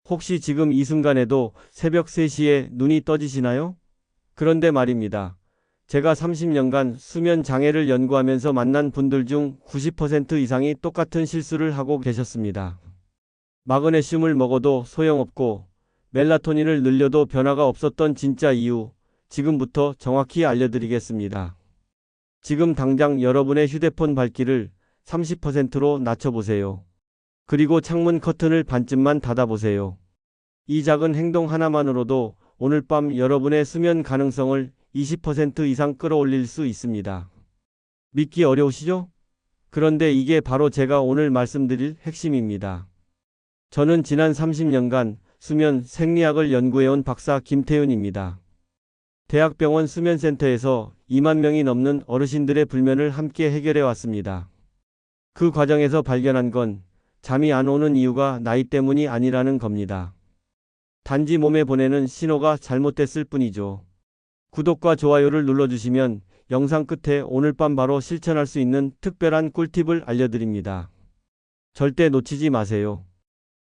혹시 지금 이 순간에도 새벽 3시에 눈이 떠지시나요? 그런데 말입니다. 제가 30년간 수면 장애를 연구하면서 만난 분들 중 90% 이상이 똑같은 실수를 하고 계셨습니다. 마그네슘을 먹어도 소용없고 멜라토닌을 늘려도 변화가 없었던 진짜 이유, 지금부터 정확히 알려드리겠습니다. 지금 당장 여러분의 휴대폰 밝기를 30%로 낮춰보세요. 그리고 창문 커튼을 반쯤만 닫아보세요. 이 작은 행동 하나만으로도 오늘 밤 여러분의 수면 가능성을 20% 이상 끌어올릴 수 있습니다. 믿기 어려우시죠? 그런데 이게 바로 제가 오늘 말씀드릴 핵심입니다. 저는 지난 30년간 수면 생리학을 연구해온 박사 김태윤입니다. 대학병원 수면센터에서 2만 명이 넘는 어르신들의 불면을 함께 해결해 왔습니다. 그 과정에서 발견한 건 잠이 안 오는 이유가 나이 때문이 아니라는 겁니다. 단지 몸에 보내는 신호가 잘못됐을 뿐이죠. 구독과 좋아요를 눌러주시면 영상 끝에 오늘 밤 바로 실천할 수 있는 특별한 꿀팁을 알려드립니다. 절대 놓치지 마세요.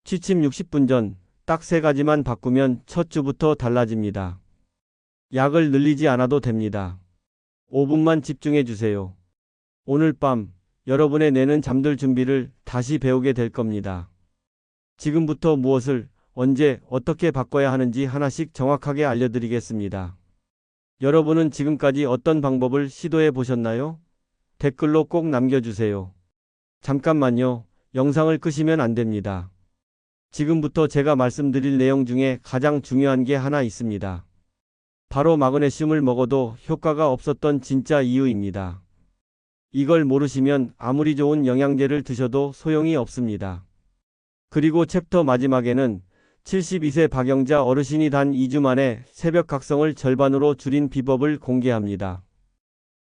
취침 60분 전 딱 3가지만 바꾸면 첫 주부터 달라집니다. 약을 늘리지 않아도 됩니다. 5분만 집중해 주세요. 오늘 밤 여러분의 뇌는 잠들 준비를 다시 배우게 될 겁니다. 지금부터 무엇을 언제 어떻게 바꿔야 하는지 하나씩 정확하게 알려드리겠습니다. 여러분은 지금까지 어떤 방법을 시도해 보셨나요? 댓글로 꼭 남겨주세요. 잠깐만요. 영상을 끄시면 안 됩니다. 지금부터 제가 말씀드릴 내용 중에 가장 중요한 게 하나 있습니다. 바로 마그네슘을 먹어도 효과가 없었던 진짜 이유입니다. 이걸 모르시면 아무리 좋은 영양제를 드셔도 소용이 없습니다. 그리고 챕터 마지막에는 72세 박영자 어르신이 단 2주 만에 새벽 각성을 절반으로 줄인 비법을 공개합니다.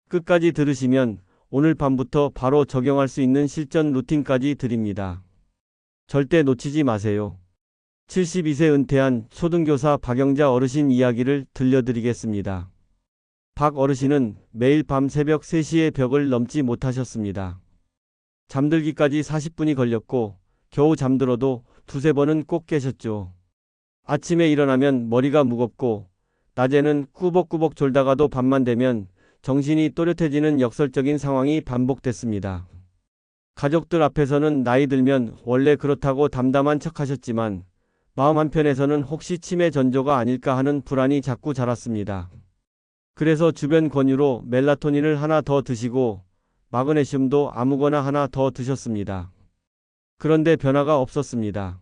끝까지 들으시면 오늘 밤부터 바로 적용할 수 있는 실전 루틴까지 드립니다. 절대 놓치지 마세요. 72세 은퇴한 초등교사 박영자 어르신 이야기를 들려드리겠습니다. 박 어르신은 매일 밤 새벽 3시에 벽을 넘지 못하셨습니다. 잠들기까지 40분이 걸렸고 겨우 잠들어도 2~3번은 꼭 깨셨죠. 아침에 일어나면 머리가 무겁고 낮에는 꾸벅꾸벅 졸다가도 밤만 되면 정신이 또렷해지는 역설적인 상황이 반복됐습니다. 가족들 앞에서는 나이 들면 원래 그렇다고 담담한 척 하셨지만 마음 한편에서는 혹시 치매 전조가 아닐까 하는 불안이 자꾸 자랐습니다. 그래서 주변 권유로 멜라토닌을 하나 더 드시고 마그네슘도 아무거나 하나 더 드셨습니다. 그런데 변화가 없었습니다.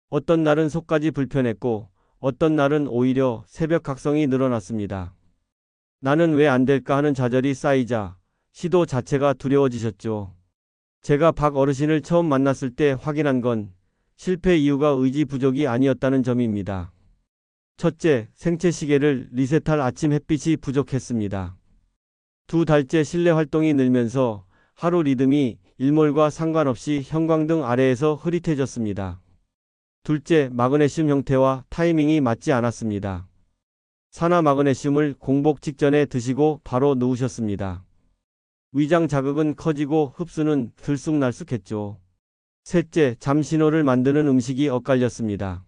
어떤 날은 속까지 불편했고 어떤 날은 오히려 새벽 각성이 늘어났습니다. 나는 왜 안 될까 하는 좌절이 쌓이자 시도 자체가 두려워지셨죠. 제가 박 어르신을 처음 만났을 때 확인한 건 실패 이유가 의지 부족이 아니었다는 점입니다. 첫째, 생체 시계를 리셋할 아침 햇빛이 부족했습니다. 2달째 실내 활동이 늘면서 하루 리듬이 일몰과 상관없이 형광등 아래에서 흐릿해졌습니다. 둘째, 마그네슘 형태와 타이밍이 맞지 않았습니다. 산화 마그네슘을 공복 직전에 드시고 바로 누우셨습니다. 위장 자극은 커지고 흡수는 들쑥날쑥했죠. 셋째, 잠 신호를 만드는 음식이 엇갈렸습니다.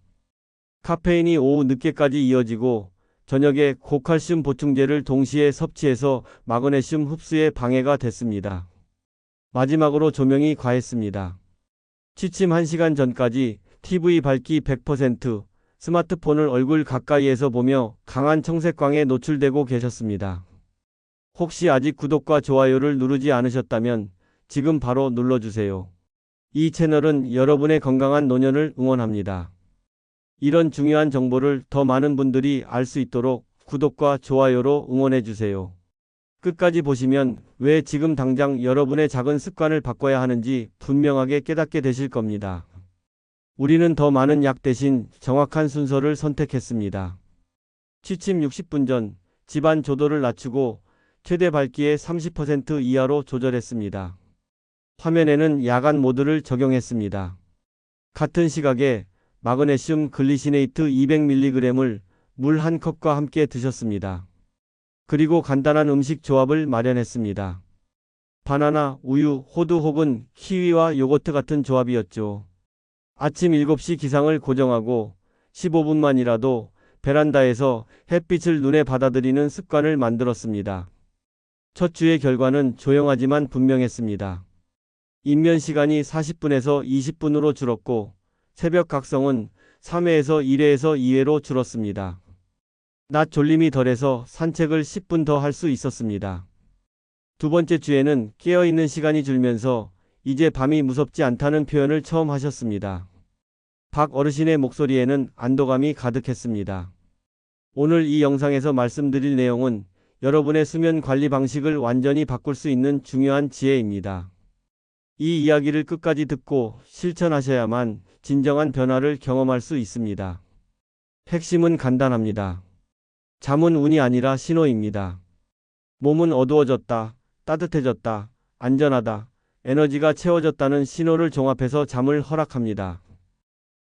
카페인이 오후 늦게까지 이어지고 저녁에 고칼슘 보충제를 동시에 섭취해서 마그네슘 흡수에 방해가 됐습니다. 마지막으로 조명이 과했습니다. 취침 1시간 전까지 TV 밝기 100%, 스마트폰을 얼굴 가까이에서 보며 강한 청색광에 노출되고 계셨습니다. 혹시 아직 구독과 좋아요를 누르지 않으셨다면 지금 바로 눌러주세요. 이 채널은 여러분의 건강한 노년을 응원합니다. 이런 중요한 정보를 더 많은 분들이 알 수 있도록 구독과 좋아요로 응원해주세요. 끝까지 보시면 왜 지금 당장 여러분의 작은 습관을 바꿔야 하는지 분명하게 깨닫게 되실 겁니다. 우리는 더 많은 약 대신 정확한 순서를 선택했습니다. 취침 60분 전 집안 조도를 낮추고 최대 밝기의 30% 이하로 조절했습니다. 화면에는 야간 모드를 적용했습니다. 같은 시각에 마그네슘 글리시네이트 200mg을 물 1컵과 함께 드셨습니다. 그리고 간단한 음식 조합을 마련했습니다. 바나나, 우유, 호두 혹은 키위와 요거트 같은 조합이었죠. 아침 7시 기상을 고정하고 15분만이라도 베란다에서 햇빛을 눈에 받아들이는 습관을 만들었습니다. 첫 주의 결과는 조용하지만 분명했습니다. 입면 시간이 40분에서 20분으로 줄었고 새벽 각성은 3회에서 1회에서 2회로 줄었습니다. 낮 졸림이 덜해서 산책을 10분 더 할 수 있었습니다. 두 번째 주에는 깨어있는 시간이 줄면서 이제 밤이 무섭지 않다는 표현을 처음 하셨습니다. 박 어르신의 목소리에는 안도감이 가득했습니다. 오늘 이 영상에서 말씀드릴 내용은 여러분의 수면 관리 방식을 완전히 바꿀 수 있는 중요한 지혜입니다. 이 이야기를 끝까지 듣고 실천하셔야만 진정한 변화를 경험할 수 있습니다. 핵심은 간단합니다. 잠은 운이 아니라 신호입니다. 몸은 어두워졌다, 따뜻해졌다, 안전하다, 에너지가 채워졌다는 신호를 종합해서 잠을 허락합니다.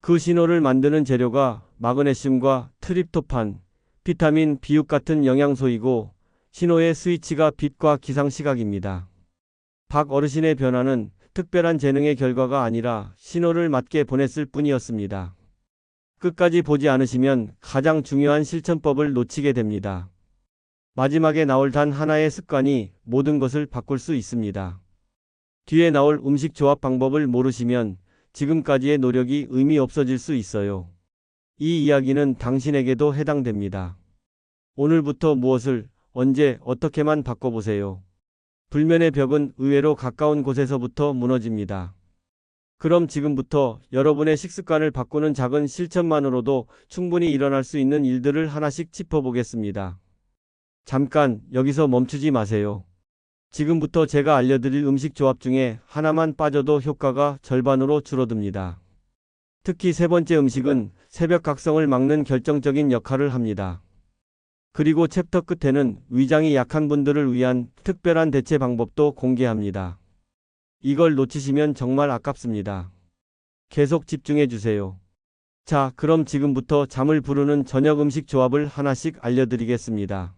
그 신호를 만드는 재료가 마그네슘과 트립토판, 비타민, 비육 같은 영양소이고 신호의 스위치가 빛과 기상시각입니다. 박 어르신의 변화는 특별한 재능의 결과가 아니라 신호를 맞게 보냈을 뿐이었습니다. 끝까지 보지 않으시면 가장 중요한 실천법을 놓치게 됩니다. 마지막에 나올 단 하나의 습관이 모든 것을 바꿀 수 있습니다. 뒤에 나올 음식 조합 방법을 모르시면 지금까지의 노력이 의미 없어질 수 있어요. 이 이야기는 당신에게도 해당됩니다. 오늘부터 무엇을, 언제, 어떻게만 바꿔보세요. 불면의 벽은 의외로 가까운 곳에서부터 무너집니다. 그럼 지금부터 여러분의 식습관을 바꾸는 작은 실천만으로도 충분히 일어날 수 있는 일들을 하나씩 짚어보겠습니다. 잠깐 여기서 멈추지 마세요. 지금부터 제가 알려드릴 음식 조합 중에 하나만 빠져도 효과가 절반으로 줄어듭니다. 특히 세 번째 음식은 새벽 각성을 막는 결정적인 역할을 합니다. 그리고 챕터 끝에는 위장이 약한 분들을 위한 특별한 대체 방법도 공개합니다. 이걸 놓치시면 정말 아깝습니다. 계속 집중해 주세요. 자, 그럼 지금부터 잠을 부르는 저녁 음식 조합을 하나씩 알려드리겠습니다.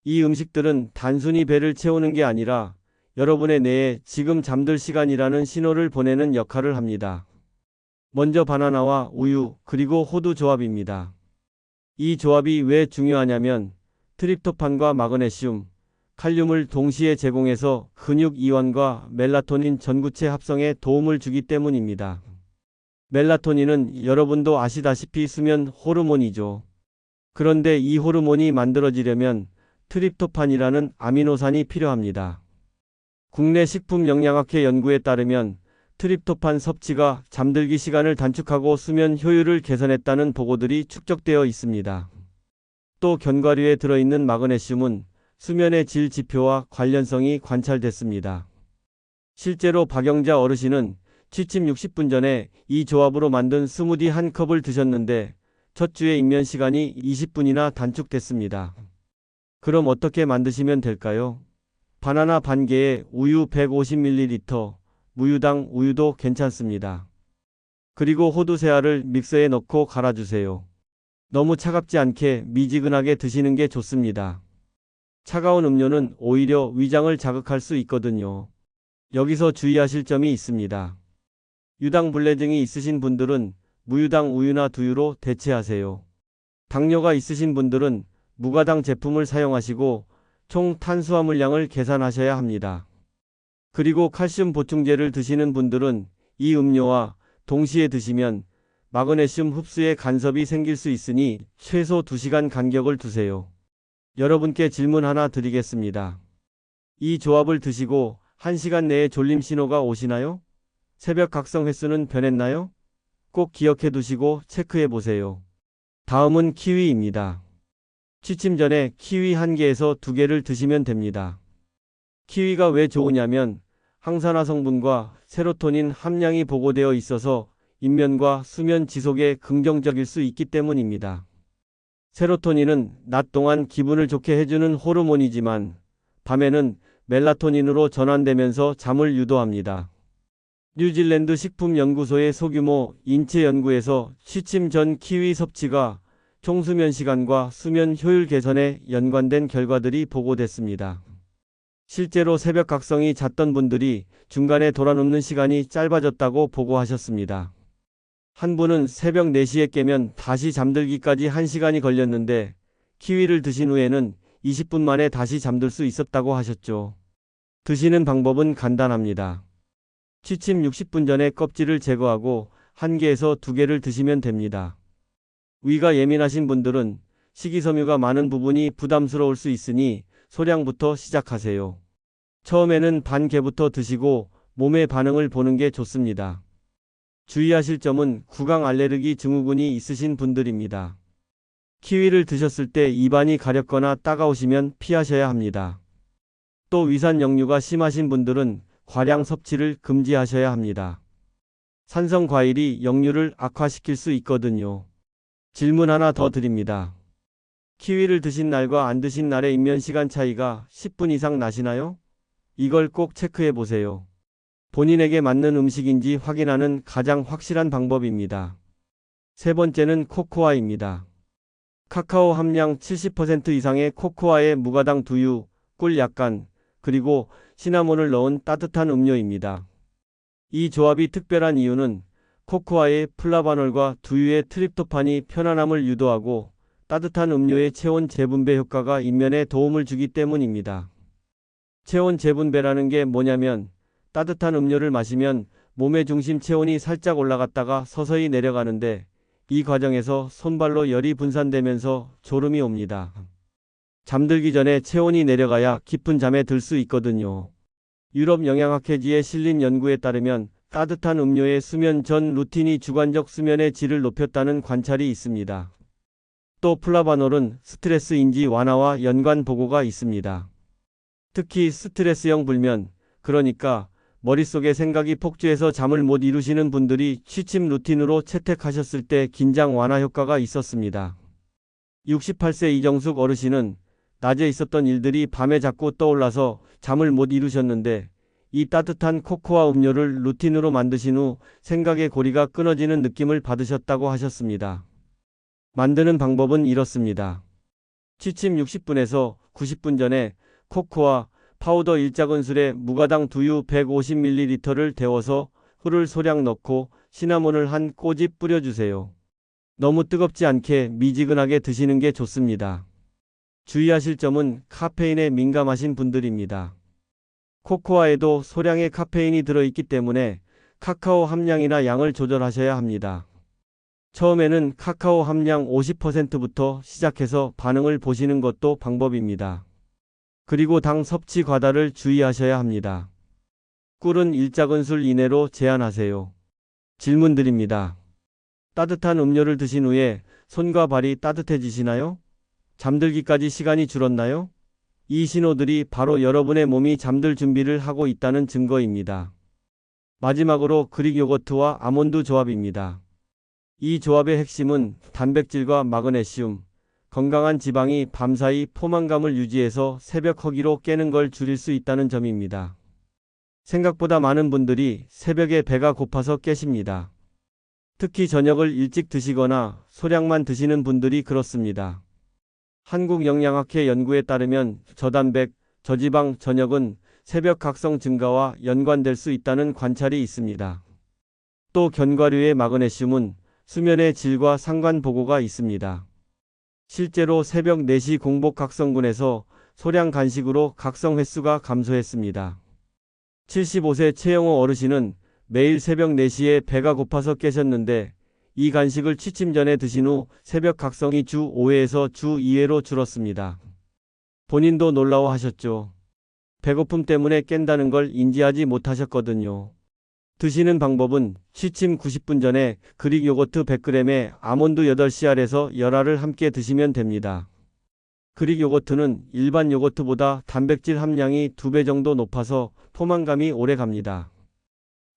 이 음식들은 단순히 배를 채우는 게 아니라 여러분의 뇌에 지금 잠들 시간이라는 신호를 보내는 역할을 합니다. 먼저 바나나와 우유, 그리고 호두 조합입니다. 이 조합이 왜 중요하냐면 트립토판과 마그네슘, 칼륨을 동시에 제공해서 근육 이완과 멜라토닌 전구체 합성에 도움을 주기 때문입니다. 멜라토닌은 여러분도 아시다시피 수면 호르몬이죠. 그런데 이 호르몬이 만들어지려면 트립토판이라는 아미노산이 필요합니다. 국내 식품영양학회 연구에 따르면 트립토판 섭취가 잠들기 시간을 단축하고 수면 효율을 개선했다는 보고들이 축적되어 있습니다. 또 견과류에 들어있는 마그네슘은 수면의 질 지표와 관련성이 관찰됐습니다. 실제로 박영자 어르신은 취침 60분 전에 이 조합으로 만든 스무디 한 컵을 드셨는데 첫 주의 입면 시간이 20분이나 단축됐습니다. 그럼 어떻게 만드시면 될까요? 바나나 반 개에 우유 150ml, 무유당 우유도 괜찮습니다. 그리고 호두 3알을 믹서에 넣고 갈아주세요. 너무 차갑지 않게 미지근하게 드시는 게 좋습니다. 차가운 음료는 오히려 위장을 자극할 수 있거든요. 여기서 주의하실 점이 있습니다. 유당 불내증이 있으신 분들은 무유당 우유나 두유로 대체하세요. 당뇨가 있으신 분들은 무가당 제품을 사용하시고 총 탄수화물량을 계산하셔야 합니다. 그리고 칼슘 보충제를 드시는 분들은 이 음료와 동시에 드시면 마그네슘 흡수에 간섭이 생길 수 있으니 최소 2시간 간격을 두세요. 여러분께 질문 하나 드리겠습니다. 이 조합을 드시고 1시간 내에 졸림 신호가 오시나요? 새벽 각성 횟수는 변했나요? 꼭 기억해 두시고 체크해 보세요. 다음은 키위입니다. 취침 전에 키위 1개에서 2개를 드시면 됩니다. 키위가 왜 좋으냐면 항산화 성분과 세로토닌 함량이 보고되어 있어서 입면과 수면 지속에 긍정적일 수 있기 때문입니다. 세로토닌은 낮 동안 기분을 좋게 해주는 호르몬이지만 밤에는 멜라토닌으로 전환되면서 잠을 유도합니다. 뉴질랜드 식품연구소의 소규모 인체 연구에서 취침 전 키위 섭취가 총수면 시간과 수면 효율 개선에 연관된 결과들이 보고됐습니다. 실제로 새벽 각성이 잦던 분들이 중간에 돌아눕는 시간이 짧아졌다고 보고하셨습니다. 한 분은 새벽 4시에 깨면 다시 잠들기까지 1시간이 걸렸는데 키위를 드신 후에는 20분 만에 다시 잠들 수 있었다고 하셨죠. 드시는 방법은 간단합니다. 취침 60분 전에 껍질을 제거하고 1개에서 2개를 드시면 됩니다. 위가 예민하신 분들은 식이섬유가 많은 부분이 부담스러울 수 있으니 소량부터 시작하세요. 처음에는 반 개부터 드시고 몸의 반응을 보는 게 좋습니다. 주의하실 점은 구강 알레르기 증후군이 있으신 분들입니다. 키위를 드셨을 때 입안이 가렵거나 따가우시면 피하셔야 합니다. 또 위산 역류가 심하신 분들은 과량 섭취를 금지하셔야 합니다. 산성 과일이 역류를 악화시킬 수 있거든요. 질문 하나 더 드립니다. 키위를 드신 날과 안 드신 날의 입면 시간 차이가 10분 이상 나시나요? 이걸 꼭 체크해 보세요. 본인에게 맞는 음식인지 확인하는 가장 확실한 방법입니다. 세 번째는 코코아입니다. 카카오 함량 70% 이상의 코코아에 무가당 두유, 꿀 약간, 그리고 시나몬을 넣은 따뜻한 음료입니다. 이 조합이 특별한 이유는 코코아의 플라바놀과 두유의 트립토판이 편안함을 유도하고 따뜻한 음료의 체온 재분배 효과가 입면에 도움을 주기 때문입니다. 체온 재분배라는 게 뭐냐면 따뜻한 음료를 마시면 몸의 중심 체온이 살짝 올라갔다가 서서히 내려가는데 이 과정에서 손발로 열이 분산되면서 졸음이 옵니다. 잠들기 전에 체온이 내려가야 깊은 잠에 들 수 있거든요. 유럽 영양학회지에 실린 연구에 따르면 따뜻한 음료의 수면 전 루틴이 주관적 수면의 질을 높였다는 관찰이 있습니다. 또 플라바놀은 스트레스 인지 완화와 연관 보고가 있습니다. 특히 스트레스형 불면, 그러니까 머릿속에 생각이 폭주해서 잠을 못 이루시는 분들이 취침 루틴으로 채택하셨을 때 긴장 완화 효과가 있었습니다. 68세 이정숙 어르신은 낮에 있었던 일들이 밤에 자꾸 떠올라서 잠을 못 이루셨는데 이 따뜻한 코코아 음료를 루틴으로 만드신 후 생각의 고리가 끊어지는 느낌을 받으셨다고 하셨습니다. 만드는 방법은 이렇습니다. 취침 60분에서 90분 전에 코코아 파우더 1작은술에 무가당 두유 150ml를 데워서 꿀을 소량 넣고 시나몬을 한 꼬집 뿌려주세요. 너무 뜨겁지 않게 미지근하게 드시는 게 좋습니다. 주의하실 점은 카페인에 민감하신 분들입니다. 코코아에도 소량의 카페인이 들어있기 때문에 카카오 함량이나 양을 조절하셔야 합니다. 처음에는 카카오 함량 50%부터 시작해서 반응을 보시는 것도 방법입니다. 그리고 당 섭취 과다를 주의하셔야 합니다. 꿀은 1작은술 이내로 제한하세요. 질문 드립니다. 따뜻한 음료를 드신 후에 손과 발이 따뜻해지시나요? 잠들기까지 시간이 줄었나요? 이 신호들이 바로 여러분의 몸이 잠들 준비를 하고 있다는 증거입니다. 마지막으로 그릭 요거트와 아몬드 조합입니다. 이 조합의 핵심은 단백질과 마그네슘, 건강한 지방이 밤사이 포만감을 유지해서 새벽 허기로 깨는 걸 줄일 수 있다는 점입니다. 생각보다 많은 분들이 새벽에 배가 고파서 깨십니다. 특히 저녁을 일찍 드시거나 소량만 드시는 분들이 그렇습니다. 한국영양학회 연구에 따르면 저단백, 저지방 저녁은 새벽 각성 증가와 연관될 수 있다는 관찰이 있습니다. 또 견과류의 마그네슘은 수면의 질과 상관 보고가 있습니다. 실제로 새벽 4시 공복 각성군에서 소량 간식으로 각성 횟수가 감소했습니다. 75세 최영호 어르신은 매일 새벽 4시에 배가 고파서 깨셨는데 이 간식을 취침 전에 드신 후 새벽 각성이 주 5회에서 주 2회로 줄었습니다. 본인도 놀라워하셨죠. 배고픔 때문에 깬다는 걸 인지하지 못하셨거든요. 드시는 방법은 취침 90분 전에 그릭 요거트 100g에 아몬드 8씨알에서 10알을 함께 드시면 됩니다. 그릭 요거트는 일반 요거트보다 단백질 함량이 2배 정도 높아서 포만감이 오래 갑니다.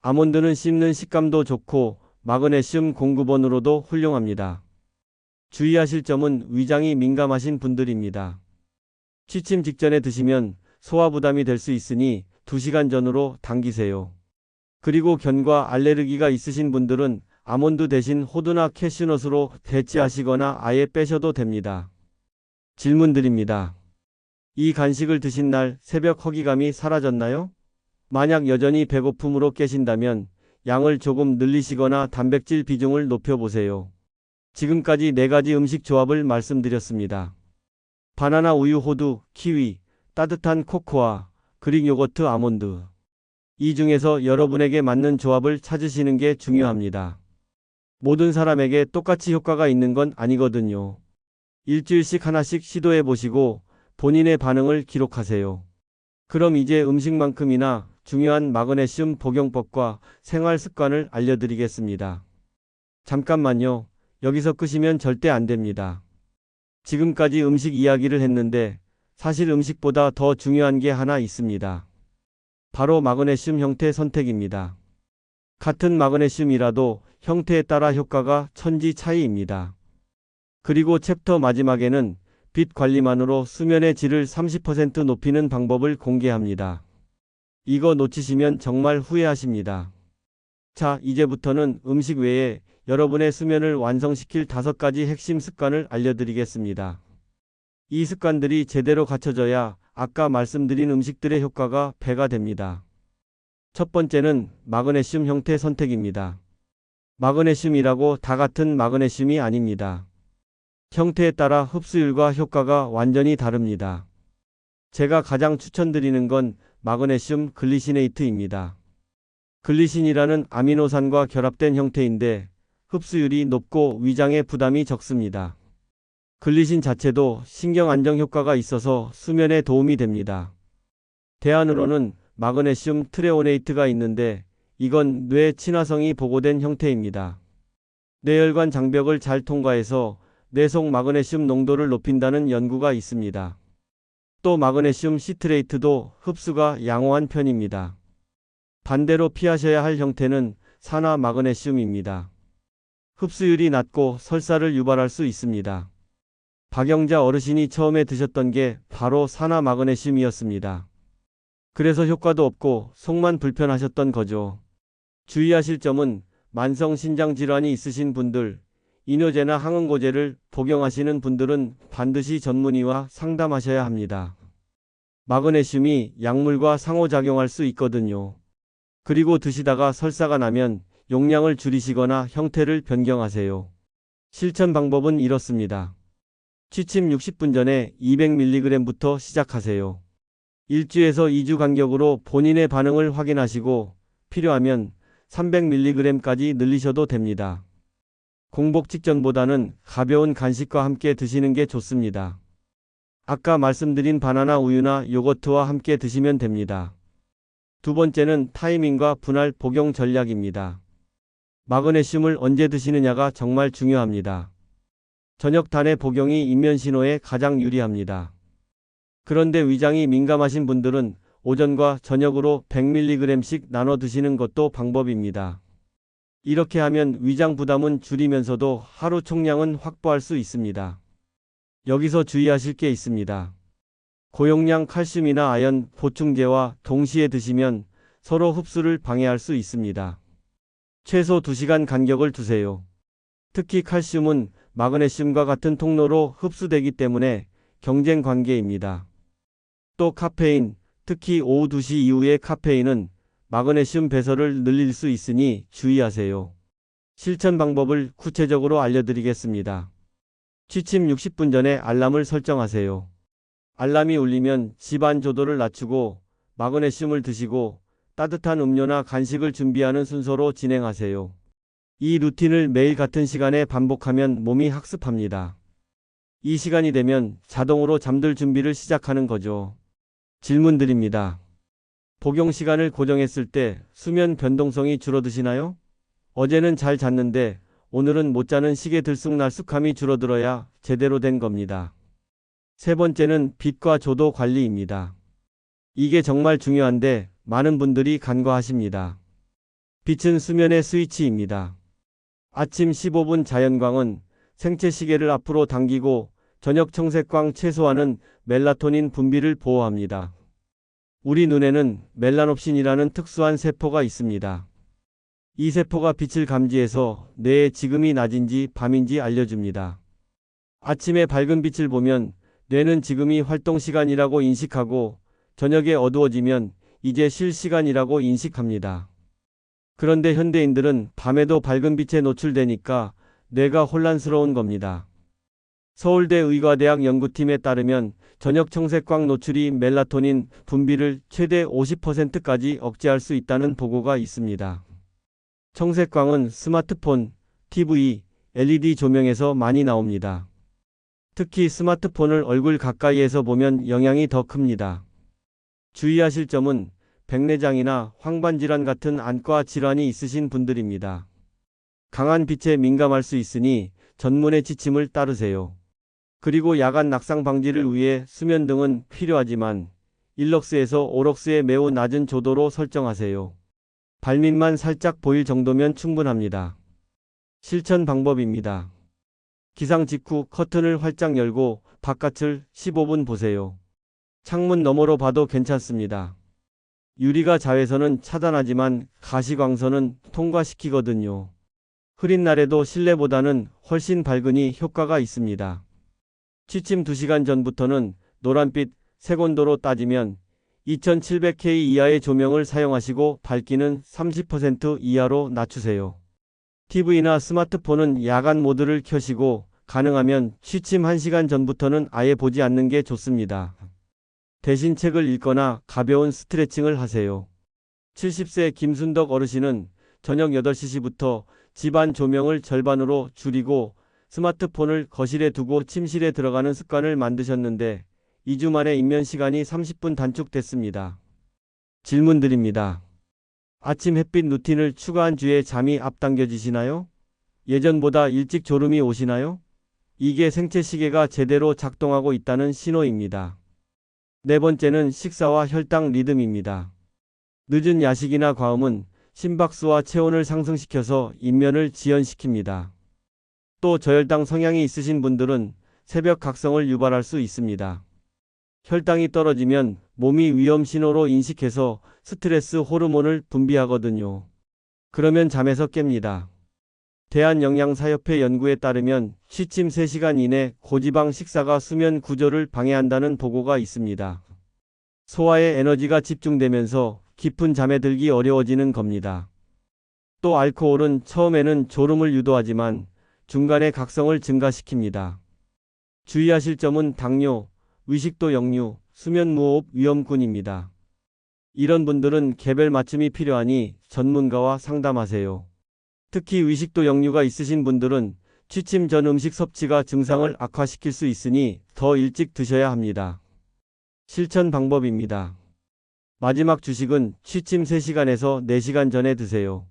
아몬드는 씹는 식감도 좋고 마그네슘 공급원으로도 훌륭합니다. 주의하실 점은 위장이 민감하신 분들입니다. 취침 직전에 드시면 소화 부담이 될 수 있으니 2시간 전으로 당기세요. 그리고 견과 알레르기가 있으신 분들은 아몬드 대신 호두나 캐슈넛으로 대체하시거나 아예 빼셔도 됩니다. 질문 드립니다. 이 간식을 드신 날 새벽 허기감이 사라졌나요? 만약 여전히 배고픔으로 깨신다면 양을 조금 늘리시거나 단백질 비중을 높여보세요. 지금까지 4가지 음식 조합을 말씀드렸습니다. 바나나 우유 호두, 키위, 따뜻한 코코아, 그릭 요거트 아몬드. 이 중에서 여러분에게 맞는 조합을 찾으시는 게 중요합니다. 모든 사람에게 똑같이 효과가 있는 건 아니거든요. 일주일씩 하나씩 시도해 보시고 본인의 반응을 기록하세요. 그럼 이제 음식만큼이나 중요한 마그네슘 복용법과 생활 습관을 알려드리겠습니다. 잠깐만요. 여기서 끄시면 절대 안 됩니다. 지금까지 음식 이야기를 했는데 사실 음식보다 더 중요한 게 하나 있습니다. 바로 마그네슘 형태 선택입니다. 같은 마그네슘이라도 형태에 따라 효과가 천지 차이입니다. 그리고 챕터 마지막에는 빛 관리만으로 수면의 질을 30% 높이는 방법을 공개합니다. 이거 놓치시면 정말 후회하십니다. 자, 이제부터는 음식 외에 여러분의 수면을 완성시킬 5가지 핵심 습관을 알려드리겠습니다. 이 습관들이 제대로 갖춰져야 아까 말씀드린 음식들의 효과가 배가 됩니다. 첫 번째는 마그네슘 형태 선택입니다. 마그네슘이라고 다 같은 마그네슘이 아닙니다. 형태에 따라 흡수율과 효과가 완전히 다릅니다. 제가 가장 추천드리는 건 마그네슘 글리시네이트입니다. 글리신이라는 아미노산과 결합된 형태인데 흡수율이 높고 위장에 부담이 적습니다. 글리신 자체도 신경 안정 효과가 있어서 수면에 도움이 됩니다. 대안으로는 마그네슘 트레오네이트가 있는데 이건 뇌 친화성이 보고된 형태입니다. 뇌혈관 장벽을 잘 통과해서 뇌 속 마그네슘 농도를 높인다는 연구가 있습니다. 또 마그네슘 시트레이트도 흡수가 양호한 편입니다. 반대로 피하셔야 할 형태는 산화 마그네슘입니다. 흡수율이 낮고 설사를 유발할 수 있습니다. 박영자 어르신이 처음에 드셨던 게 바로 산화 마그네슘이었습니다. 그래서 효과도 없고 속만 불편하셨던 거죠. 주의하실 점은 만성 신장 질환이 있으신 분들, 이뇨제나 항응고제를 복용하시는 분들은 반드시 전문의와 상담하셔야 합니다. 마그네슘이 약물과 상호작용할 수 있거든요. 그리고 드시다가 설사가 나면 용량을 줄이시거나 형태를 변경하세요. 실천 방법은 이렇습니다. 취침 60분 전에 200mg부터 시작하세요. 1주에서 2주 간격으로 본인의 반응을 확인하시고 필요하면 300mg까지 늘리셔도 됩니다. 공복 직전보다는 가벼운 간식과 함께 드시는 게 좋습니다. 아까 말씀드린 바나나 우유나 요거트와 함께 드시면 됩니다. 두 번째는 타이밍과 분할 복용 전략입니다. 마그네슘을 언제 드시느냐가 정말 중요합니다. 저녁 단의 복용이 인면신호에 가장 유리합니다. 그런데 위장이 민감하신 분들은 오전과 저녁으로 100mg씩 나눠 드시는 것도 방법입니다. 이렇게 하면 위장 부담은 줄이면서도 하루 총량은 확보할 수 있습니다. 여기서 주의하실 게 있습니다. 고용량 칼슘이나 아연 보충제와 동시에 드시면 서로 흡수를 방해할 수 있습니다. 최소 2시간 간격을 두세요. 특히 칼슘은 마그네슘과 같은 통로로 흡수되기 때문에 경쟁 관계입니다. 또 카페인, 특히 오후 2시 이후의 카페인은 마그네슘 배설을 늘릴 수 있으니 주의하세요. 실천 방법을 구체적으로 알려드리겠습니다. 취침 60분 전에 알람을 설정하세요. 알람이 울리면 집안 조도를 낮추고 마그네슘을 드시고 따뜻한 음료나 간식을 준비하는 순서로 진행하세요. 이 루틴을 매일 같은 시간에 반복하면 몸이 학습합니다. 이 시간이 되면 자동으로 잠들 준비를 시작하는 거죠. 질문 드립니다. 복용 시간을 고정했을 때 수면 변동성이 줄어드시나요? 어제는 잘 잤는데 오늘은 못 자는 식의 들쑥날쑥함이 줄어들어야 제대로 된 겁니다. 세 번째는 빛과 조도 관리입니다. 이게 정말 중요한데 많은 분들이 간과하십니다. 빛은 수면의 스위치입니다. 아침 15분 자연광은 생체 시계를 앞으로 당기고 저녁 청색광 최소화는 멜라토닌 분비를 보호합니다. 우리 눈에는 멜라놉신이라는 특수한 세포가 있습니다. 이 세포가 빛을 감지해서 뇌에 지금이 낮인지 밤인지 알려줍니다. 아침에 밝은 빛을 보면 뇌는 지금이 활동 시간이라고 인식하고 저녁에 어두워지면 이제 쉴 시간이라고 인식합니다. 그런데 현대인들은 밤에도 밝은 빛에 노출되니까 뇌가 혼란스러운 겁니다. 서울대 의과대학 연구팀에 따르면 저녁 청색광 노출이 멜라토닌 분비를 최대 50%까지 억제할 수 있다는 보고가 있습니다. 청색광은 스마트폰, TV, LED 조명에서 많이 나옵니다. 특히 스마트폰을 얼굴 가까이에서 보면 영향이 더 큽니다. 주의하실 점은 백내장이나 황반질환 같은 안과 질환이 있으신 분들입니다. 강한 빛에 민감할 수 있으니 전문의 지침을 따르세요. 그리고 야간 낙상 방지를 위해 수면등은 필요하지만 1럭스에서 5럭스의 매우 낮은 조도로 설정하세요. 발밑만 살짝 보일 정도면 충분합니다. 실천 방법입니다. 기상 직후 커튼을 활짝 열고 바깥을 15분 보세요. 창문 너머로 봐도 괜찮습니다. 유리가 자외선은 차단하지만 가시광선은 통과시키거든요. 흐린 날에도 실내보다는 훨씬 밝으니 효과가 있습니다. 취침 2시간 전부터는 노란빛, 색온도로 따지면 2700K 이하의 조명을 사용하시고 밝기는 30% 이하로 낮추세요. TV나 스마트폰은 야간 모드를 켜시고 가능하면 취침 1시간 전부터는 아예 보지 않는 게 좋습니다. 대신 책을 읽거나 가벼운 스트레칭을 하세요. 70세 김순덕 어르신은 저녁 8시부터 집안 조명을 절반으로 줄이고 스마트폰을 거실에 두고 침실에 들어가는 습관을 만드셨는데 2주 만에 입면 시간이 30분 단축됐습니다. 질문 드립니다. 아침 햇빛 루틴을 추가한 주에 잠이 앞당겨지시나요? 예전보다 일찍 졸음이 오시나요? 이게 생체 시계가 제대로 작동하고 있다는 신호입니다. 네 번째는 식사와 혈당 리듬입니다. 늦은 야식이나 과음은 심박수와 체온을 상승시켜서 인면을 지연시킵니다. 또 저혈당 성향이 있으신 분들은 새벽 각성을 유발할 수 있습니다. 혈당이 떨어지면 몸이 위험 신호로 인식해서 스트레스 호르몬을 분비하거든요. 그러면 잠에서 깹니다. 대한영양사협회 연구에 따르면 취침 3시간 이내 고지방 식사가 수면 구조를 방해한다는 보고가 있습니다. 소화에 에너지가 집중되면서 깊은 잠에 들기 어려워지는 겁니다. 또 알코올은 처음에는 졸음을 유도하지만 중간에 각성을 증가시킵니다. 주의하실 점은 당뇨, 의식도 역류, 수면 무호흡 위험군입니다. 이런 분들은 개별 맞춤이 필요하니 전문가와 상담하세요. 특히 의식도 역류가 있으신 분들은 취침 전 음식 섭취가 증상을 악화시킬 수 있으니 더 일찍 드셔야 합니다. 실천 방법입니다. 마지막 주식은 취침 3시간에서 4시간 전에 드세요.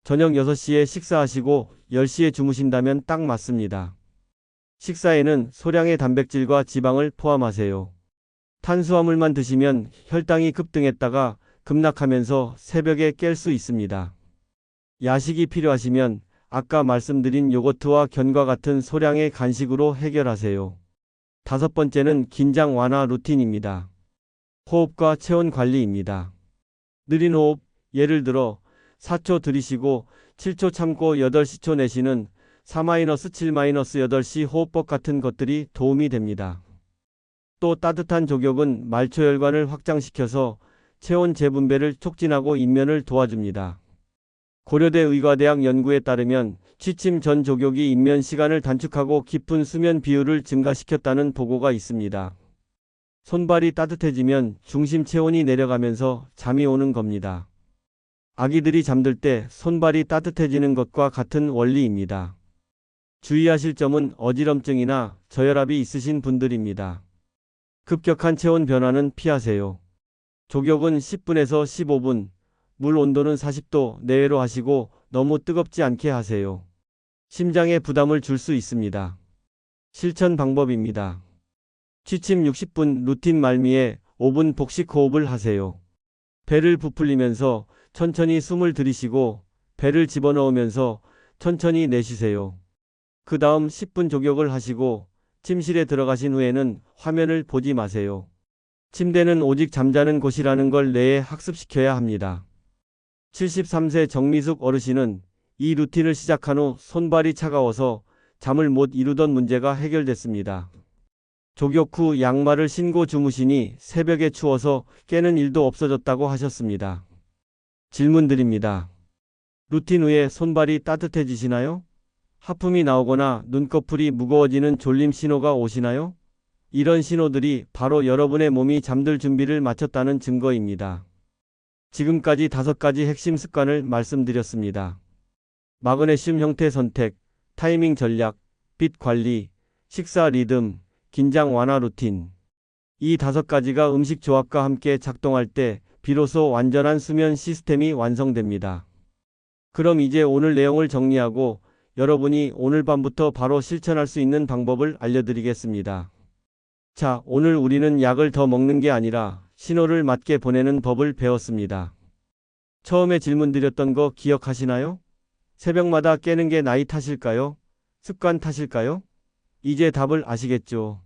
저녁 6시에 식사하시고 10시에 주무신다면 딱 맞습니다. 식사에는 소량의 단백질과 지방을 포함하세요. 탄수화물만 드시면 혈당이 급등했다가 급락하면서 새벽에 깰 수 있습니다. 야식이 필요하시면 아까 말씀드린 요거트와 견과 같은 소량의 간식으로 해결하세요. 5번째는 긴장 완화 루틴입니다. 호흡과 체온 관리입니다. 느린 호흡, 예를 들어 4초 들이쉬고 7초 참고 8시초 내쉬는 4-7-8시 호흡법 같은 것들이 도움이 됩니다. 또 따뜻한 족욕은 말초혈관을 확장시켜서 체온 재분배를 촉진하고 인면을 도와줍니다. 고려대 의과대학 연구에 따르면 취침 전 족욕이 인면 시간을 단축하고 깊은 수면 비율을 증가시켰다는 보고가 있습니다. 손발이 따뜻해지면 중심 체온이 내려가면서 잠이 오는 겁니다. 아기들이 잠들 때 손발이 따뜻해지는 것과 같은 원리입니다. 주의하실 점은 어지럼증이나 저혈압이 있으신 분들입니다. 급격한 체온 변화는 피하세요. 족욕은 10분에서 15분, 물 온도는 40도 내외로 하시고 너무 뜨겁지 않게 하세요. 심장에 부담을 줄 수 있습니다. 실천 방법입니다. 취침 60분 루틴 말미에 5분 복식 호흡을 하세요. 배를 부풀리면서 천천히 숨을 들이쉬고 배를 집어넣으면서 천천히 내쉬세요. 그 다음 10분 족욕을 하시고 침실에 들어가신 후에는 화면을 보지 마세요. 침대는 오직 잠자는 곳이라는 걸 뇌에 학습시켜야 합니다. 73세 정미숙 어르신은 이 루틴을 시작한 후 손발이 차가워서 잠을 못 이루던 문제가 해결됐습니다. 족욕 후 양말을 신고 주무시니 새벽에 추워서 깨는 일도 없어졌다고 하셨습니다. 질문 드립니다. 루틴 후에 손발이 따뜻해지시나요? 하품이 나오거나 눈꺼풀이 무거워지는 졸림 신호가 오시나요? 이런 신호들이 바로 여러분의 몸이 잠들 준비를 마쳤다는 증거입니다. 지금까지 5가지 핵심 습관을 말씀드렸습니다. 마그네슘 형태 선택, 타이밍 전략, 빛 관리, 식사 리듬, 긴장 완화 루틴. 이 5가지가 음식 조합과 함께 작동할 때 비로소 완전한 수면 시스템이 완성됩니다. 그럼 이제 오늘 내용을 정리하고 여러분이 오늘 밤부터 바로 실천할 수 있는 방법을 알려드리겠습니다. 자, 오늘 우리는 약을 더 먹는 게 아니라 신호를 맞게 보내는 법을 배웠습니다. 처음에 질문 드렸던 거 기억하시나요? 새벽마다 깨는 게 나이 탓일까요? 습관 탓일까요? 이제 답을 아시겠죠?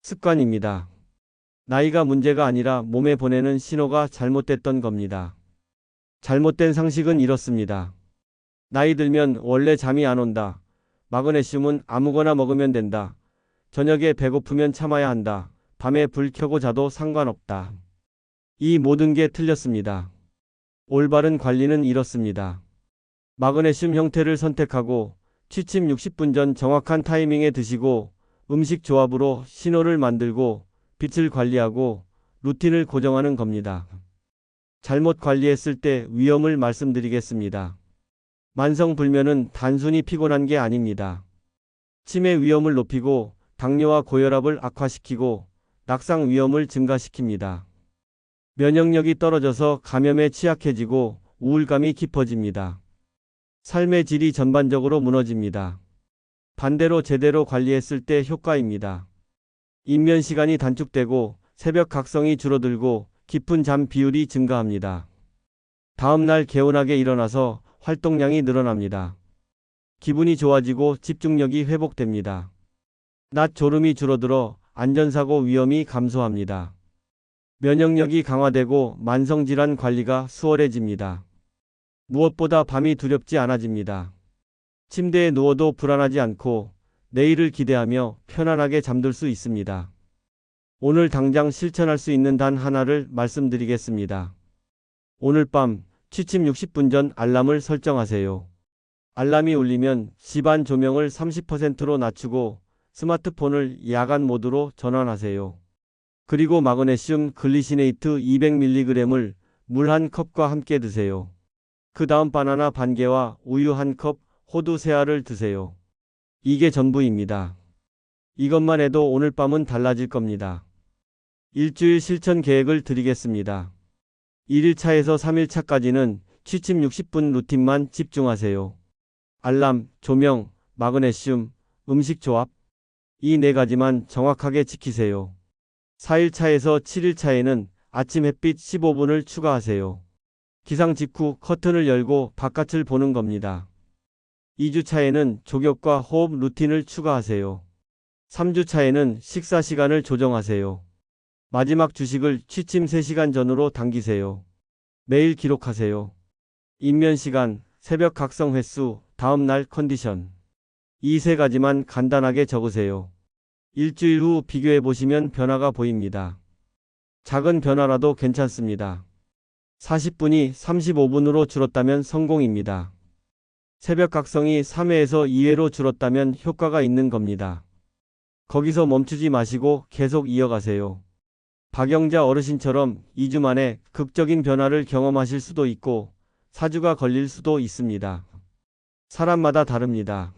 습관입니다. 나이가 문제가 아니라 몸에 보내는 신호가 잘못됐던 겁니다. 잘못된 상식은 이렇습니다. 나이 들면 원래 잠이 안 온다. 마그네슘은 아무거나 먹으면 된다. 저녁에 배고프면 참아야 한다. 밤에 불 켜고 자도 상관없다. 이 모든 게 틀렸습니다. 올바른 관리는 이렇습니다. 마그네슘 형태를 선택하고 취침 60분 전 정확한 타이밍에 드시고 음식 조합으로 신호를 만들고 빛을 관리하고 루틴을 고정하는 겁니다. 잘못 관리했을 때 위험을 말씀드리겠습니다. 만성불면은 단순히 피곤한 게 아닙니다. 치매 위험을 높이고 당뇨와 고혈압을 악화시키고 낙상 위험을 증가시킵니다. 면역력이 떨어져서 감염에 취약해지고 우울감이 깊어집니다. 삶의 질이 전반적으로 무너집니다. 반대로 제대로 관리했을 때 효과입니다. 입면 시간이 단축되고 새벽 각성이 줄어들고 깊은 잠 비율이 증가합니다. 다음날 개운하게 일어나서 활동량이 늘어납니다. 기분이 좋아지고 집중력이 회복됩니다. 낮 졸음이 줄어들어 안전사고 위험이 감소합니다. 면역력이 강화되고 만성질환 관리가 수월해집니다. 무엇보다 밤이 두렵지 않아집니다. 침대에 누워도 불안하지 않고 내일을 기대하며 편안하게 잠들 수 있습니다. 오늘 당장 실천할 수 있는 단 하나를 말씀드리겠습니다. 오늘 밤 취침 60분 전 알람을 설정하세요. 알람이 울리면 집안 조명을 30%로 낮추고 스마트폰을 야간 모드로 전환하세요. 그리고 마그네슘 글리시네이트 200mg을 물 1컵과 함께 드세요. 그 다음 바나나 반 개와 우유 1컵, 호두 3알을 드세요. 이게 전부입니다. 이것만 해도 오늘 밤은 달라질 겁니다. 일주일 실천 계획을 드리겠습니다. 1일차에서 3일차까지는 취침 60분 루틴만 집중하세요. 알람, 조명, 마그네슘, 음식 조합. 이 4가지만 정확하게 지키세요. 4일차에서 7일차에는 아침 햇빛 15분을 추가하세요. 기상 직후 커튼을 열고 바깥을 보는 겁니다. 2주차에는 족욕과 호흡 루틴을 추가하세요. 3주차에는 식사 시간을 조정하세요. 마지막 주식을 취침 3시간 전으로 당기세요. 매일 기록하세요. 입면 시간, 새벽 각성 횟수, 다음날 컨디션. 이 3가지만 간단하게 적으세요. 일주일 후 비교해 보시면 변화가 보입니다. 작은 변화라도 괜찮습니다. 40분이 35분으로 줄었다면 성공입니다. 새벽 각성이 3회에서 2회로 줄었다면 효과가 있는 겁니다. 거기서 멈추지 마시고 계속 이어가세요. 박영자 어르신처럼 2주 만에 극적인 변화를 경험하실 수도 있고 4주가 걸릴 수도 있습니다. 사람마다 다릅니다.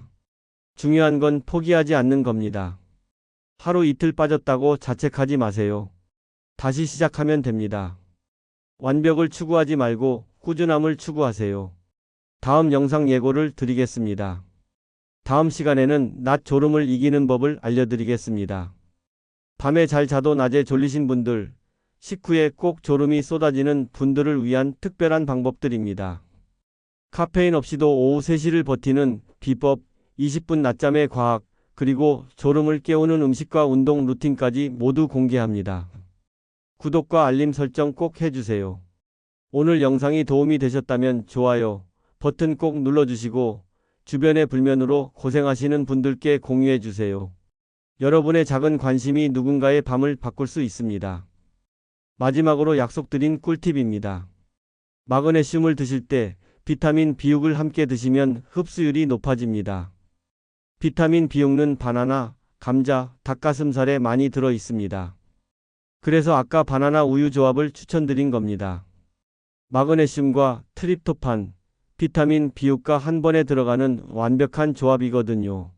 중요한 건 포기하지 않는 겁니다. 하루 이틀 빠졌다고 자책하지 마세요. 다시 시작하면 됩니다. 완벽을 추구하지 말고 꾸준함을 추구하세요. 다음 영상 예고를 드리겠습니다. 다음 시간에는 낮 졸음을 이기는 법을 알려드리겠습니다. 밤에 잘 자도 낮에 졸리신 분들, 식후에 꼭 졸음이 쏟아지는 분들을 위한 특별한 방법들입니다. 카페인 없이도 오후 3시를 버티는 비법, 20분 낮잠의 과학, 그리고 졸음을 깨우는 음식과 운동 루틴까지 모두 공개합니다. 구독과 알림 설정 꼭 해주세요. 오늘 영상이 도움이 되셨다면 좋아요 버튼 꼭 눌러주시고 주변의 불면으로 고생하시는 분들께 공유해주세요. 여러분의 작은 관심이 누군가의 밤을 바꿀 수 있습니다. 마지막으로 약속드린 꿀팁입니다. 마그네슘을 드실 때 비타민 B6을 함께 드시면 흡수율이 높아집니다. 비타민 B6는 바나나, 감자, 닭가슴살에 많이 들어 있습니다. 그래서 아까 바나나 우유 조합을 추천드린 겁니다. 마그네슘과 트립토판, 비타민 B6가 한 번에 들어가는 완벽한 조합이거든요.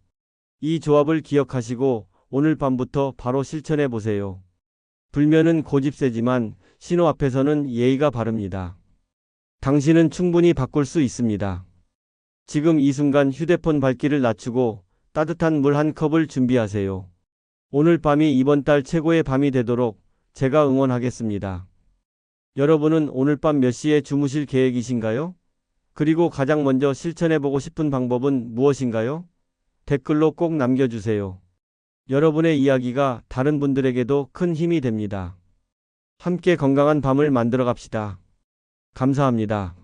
이 조합을 기억하시고 오늘 밤부터 바로 실천해 보세요. 불면은 고집세지만 신호 앞에서는 예의가 바릅니다. 당신은 충분히 바꿀 수 있습니다. 지금 이 순간 휴대폰 밝기를 낮추고 따뜻한 물 한 컵을 준비하세요. 오늘 밤이 이번 달 최고의 밤이 되도록 제가 응원하겠습니다. 여러분은 오늘 밤 몇 시에 주무실 계획이신가요? 그리고 가장 먼저 실천해보고 싶은 방법은 무엇인가요? 댓글로 꼭 남겨주세요. 여러분의 이야기가 다른 분들에게도 큰 힘이 됩니다. 함께 건강한 밤을 만들어 갑시다. 감사합니다.